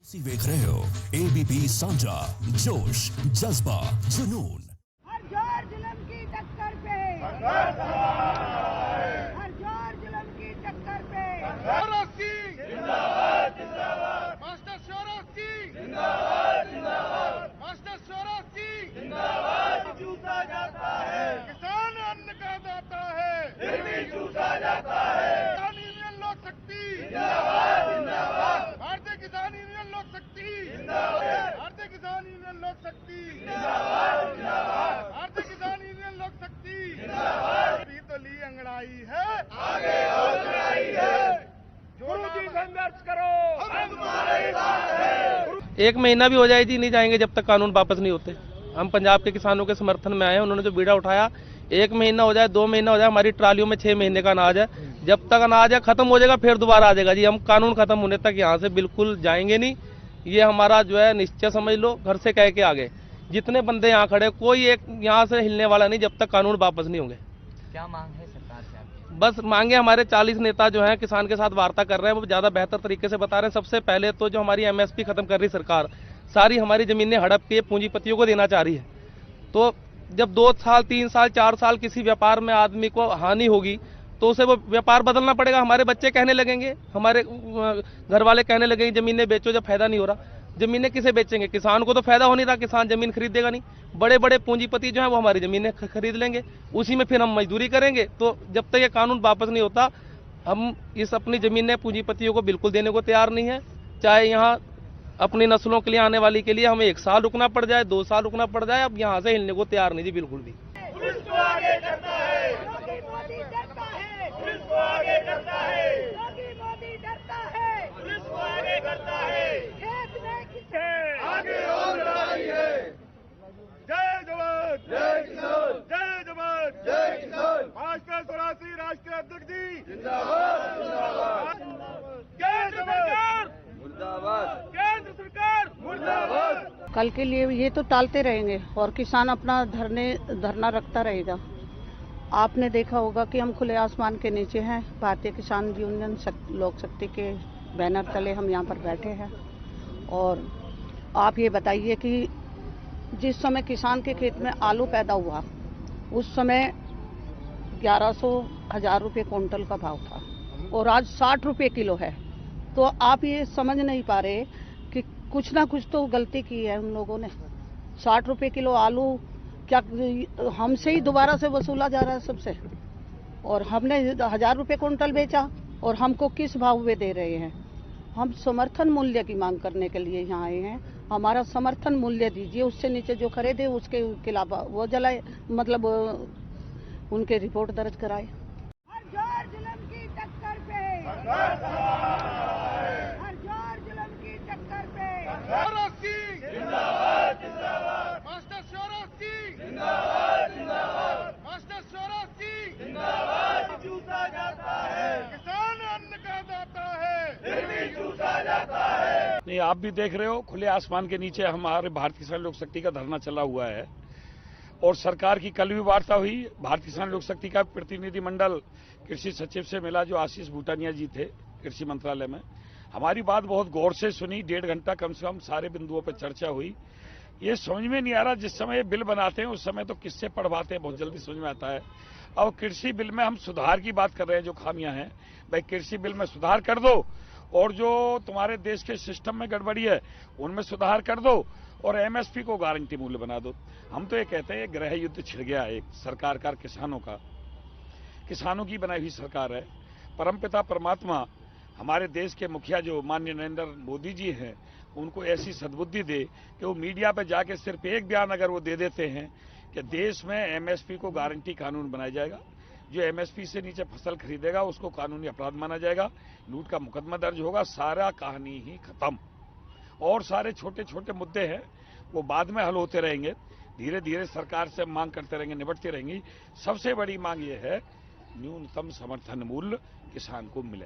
ਤੁਸੀਂ ਵੇਖ ਰਹੇ ਹੋ ABP ਸਾਂਝਾ जोश जज्बा जुनून। हर जोर जुल्म की टक्कर पे, हर जोर जुल्म की टक्कर पे, जिंदाबाद जिंदाबाद मास्टर शोरास्ती जिंदाबाद जिंदाबाद मास्टर शोरास्ती जिंदाबाद चूसा जाता है किसान अन्न का दाता है फिर भी चूसा जाता है किसान यूनियन लोक शक्ति जिंदाबाद जिंदाबाद भारतीय किसान यूनियन लोक शक्ति जिंदाबाद भारतीय किसान यूनियन लोक शक्ति जिंदाबाद जिंदाबाद भारतीय किसान यूनियन लोक शक्ति जिंदाबाद भी तो ली अंगड़ाई है आगे और लड़ाई है संघर्ष करो हम तुम्हारे साथ हैं। एक महीना भी हो जाए जी नहीं जाएंगे जब तक कानून वापस नहीं होते। हम पंजाब के किसानों के समर्थन में आए हैं। उन्होंने जो बीड़ा उठाया, 1 महीना हो जाए 2 महीना हो जाए, हमारी ट्रालियों में 6 महीने का अनाज है। जब तक अनाज है खत्म हो जाएगा फिर दोबारा आ जाएगा जी। हम कानून खत्म होने तक यहाँ से बिल्कुल जाएंगे नहीं। ये हमारा जो है निश्चय समझ लो, घर से कह के आगे जितने बंदे यहाँ खड़े कोई एक यहाँ से हिलने वाला नहीं जब तक कानून वापस नहीं होंगे। क्या मांग है सरकार से आपकी? बस मांगे, हमारे 40 नेता जो हैं किसान के साथ वार्ता कर रहे हैं, वो ज़्यादा बेहतर तरीके से बता रहे हैं। सबसे पहले तो जो हमारी MSP खत्म कर रही सरकार, सारी हमारी ज़मीनें हड़प के पूंजीपतियों को देना चाह रही है। तो जब 2 साल 3 साल 4 साल किसी व्यापार में आदमी को हानि होगी तो उसे वो व्यापार बदलना पड़ेगा। हमारे बच्चे कहने लगेंगे, हमारे घर वाले कहने लगेंगे ज़मीनें बेचो जब फायदा नहीं हो रहा। ज़मीनें किसे बेचेंगे? किसान को तो फायदा हो नहीं रहा, किसान ज़मीन खरीदेगा नहीं। बड़े बड़े पूंजीपति जो हैं वो हमारी ज़मीनें खरीद लेंगे, उसी में फिर हम मजदूरी करेंगे। तो जब तक ये कानून वापस नहीं होता हम इस अपनी ज़मीनें पूंजीपतियों को बिल्कुल देने को तैयार नहीं है। चाहे यहाँ अपनी नस्लों के लिए आने वाली के लिए हमें 1 साल रुकना पड़ जाए, 2 साल रुकना पड़ जाए, अब यहाँ से हिलने को तैयार नहीं जी बिल्कुल भी। पुलिस को आगे करता है, मोदी डरता है, पुलिस को आगे करता है, मोदी डरता है, पुलिस को आगे करता है, खेत में किसे आगे और लड़ाई है। जय जवान जय किसान, जय जवान जय किसान। मास्टर शोरास्ती राष्ट्रीय अध्यक्ष जी जिंदाबाद जिंदाबाद। केंद्र सरकार मुर्दाबाद, केंद्र सरकार मुर्दाबाद। कल के लिए ये तो टालते रहेंगे और किसान अपना धरना रखता रहेगा। आपने देखा होगा कि हम खुले आसमान के नीचे हैं, भारतीय किसान यूनियन लोक शक्ति के बैनर तले हम यहाँ पर बैठे हैं। और आप ये बताइए कि जिस समय किसान के खेत में आलू पैदा हुआ उस समय 1100-1000 रुपये क्विंटल का भाव था और आज 60 रुपये किलो है। तो आप ये समझ नहीं पा रहे कि कुछ ना कुछ तो गलती की है उन लोगों ने। 60 रुपये किलो आलू क्या हमसे ही दोबारा से वसूला जा रहा है सबसे? और हमने 1000 रुपये क्विंटल बेचा और हमको किस भाव में दे रहे हैं? हम समर्थन मूल्य की मांग करने के लिए यहाँ आए हैं। हमारा समर्थन मूल्य दीजिए, उससे नीचे जो खरीदे उसके खिलाफ वो जलाए, मतलब उनके रिपोर्ट दर्ज कराए। हर जोर जुल्म की टक्कर पे, हर जोर जुल्म की टक्कर पे, शोरास्ती जिंदाबाद जिंदाबाद मास्टर शोरास्ती जिंदाबाद जिंदाबाद मास्टर शोरास्ती जिंदाबाद चूसा जाता है किसान अन्न का दाता है फिर भी चूसा जाता है। नहीं, आप भी देख रहे हो खुले आसमान के नीचे हमारे भारतीय किसान लोक शक्ति का धरना चला हुआ है। और सरकार की कल भी वार्ता हुई। भारतीय किसान लोक शक्ति का प्रतिनिधिमंडल कृषि सचिव से मिला जो आशीष भूटानिया जी थे कृषि मंत्रालय में। हमारी बात बहुत गौर से सुनी, 1.5 घंटा कम से कम सारे बिंदुओं पर चर्चा हुई। ये समझ में नहीं आ रहा, जिस समय बिल बनाते हैं उस समय तो किससे पढ़वाते हैं, बहुत जल्दी समझ में आता है। अब कृषि बिल में हम सुधार की बात कर रहे हैं, जो खामियां हैं भाई कृषि बिल में सुधार कर दो और जो तुम्हारे देश के सिस्टम में गड़बड़ी है उनमें सुधार कर दो और MSP को गारंटी मूल्य बना दो। हम तो ये कहते हैं गृह युद्ध छिड़ गया एक सरकार का किसानों का, किसानों की बनाई हुई सरकार है। परमपिता परमात्मा हमारे देश के मुखिया जो माननीय नरेंद्र मोदी जी हैं उनको ऐसी सद्बुद्धि दे कि वो मीडिया पे जाके सिर्फ एक बयान अगर वो दे देते हैं कि देश में MSP को गारंटी कानून बनाया जाएगा, जो MSP से नीचे फसल खरीदेगा उसको कानूनी अपराध माना जाएगा, लूट का मुकदमा दर्ज होगा, सारा कहानी ही खत्म। और सारे छोटे छोटे मुद्दे हैं वो बाद में हल होते रहेंगे, धीरे धीरे सरकार से मांग करते रहेंगे, निपटती रहेंगी। सबसे बड़ी मांग ये है न्यूनतम समर्थन मूल्य किसान को मिले।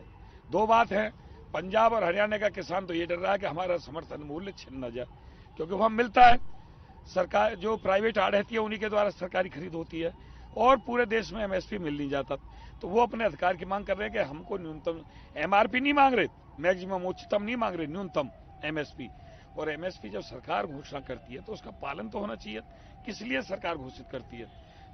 2 बात है, पंजाब और हरियाणा का किसान तो ये डर रहा है कि हमारा समर्थन मूल्य छिन न जाए, क्योंकि वहां मिलता है। सरकार जो प्राइवेट आढ़ती है उन्हीं के द्वारा सरकारी खरीद होती है और पूरे देश में MSP मिल नहीं जाता। तो वो अपने अधिकार की मांग कर रहे हैं कि हमको न्यूनतम MRP नहीं मांग रहे, मैक्सिमम उच्चतम नहीं मांग रहे, न्यूनतम एमएसपी। और एमएसपी जब सरकार घोषणा करती है तो उसका पालन तो होना चाहिए। किस लिए सरकार घोषित करती है?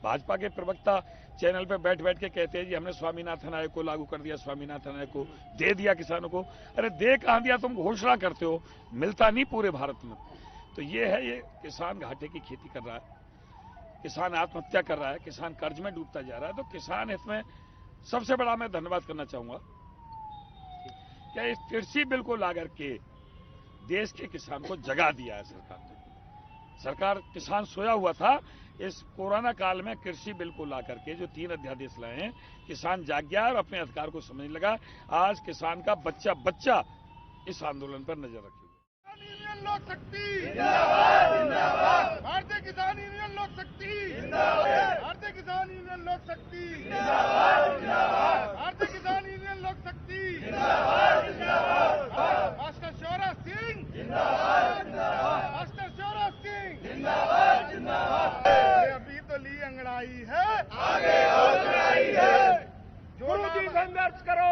भाजपा के प्रवक्ता चैनल पे बैठ बैठ के कहते हैं जी हमने स्वामीनाथन आयोग को लागू कर दिया, स्वामीनाथन आयोग को दे दिया किसानों को। अरे दे कहां दिया? तुम घोषणा करते हो, मिलता नहीं पूरे भारत में। तो ये है, ये किसान घाटे की खेती कर रहा है, किसान आत्महत्या कर रहा है, किसान कर्ज में डूबता जा रहा है। तो किसान इसमें सबसे बड़ा मैं धन्यवाद करना चाहूंगा क्या इस कृषि बिल को ला करके देश के किसान को जगा दिया है सरकार ने। सरकार, किसान सोया हुआ था। इस कोरोना काल में कृषि बिल को ला करके जो 3 अध्यादेश लाए हैं, किसान जाग गया और अपने अधिकार को समझने लगा। आज किसान का बच्चा बच्चा इस आंदोलन पर नजर रखे हुए। यूनियन लोक शक्ति जिंदाबाद, जिंदाबाद। भारतीय किसान यूनियन लोक शक्ति जिंदाबाद। भारतीय किसान यूनियन लोक शक्ति जिंदाबाद, जिंदाबाद। भारतीय किसान यूनियन लोक शक्ति जिंदाबाद, जिंदाबाद। मास्टर शिवराज सिंह जिंदाबाद, जिंदाबाद। मास्टर शिवराज सिंह जिंदाबाद, जिंदाबाद। अभी तो ली अंगड़ाई है, आगे और लड़ाई है। गुरु जी संघर्ष करो,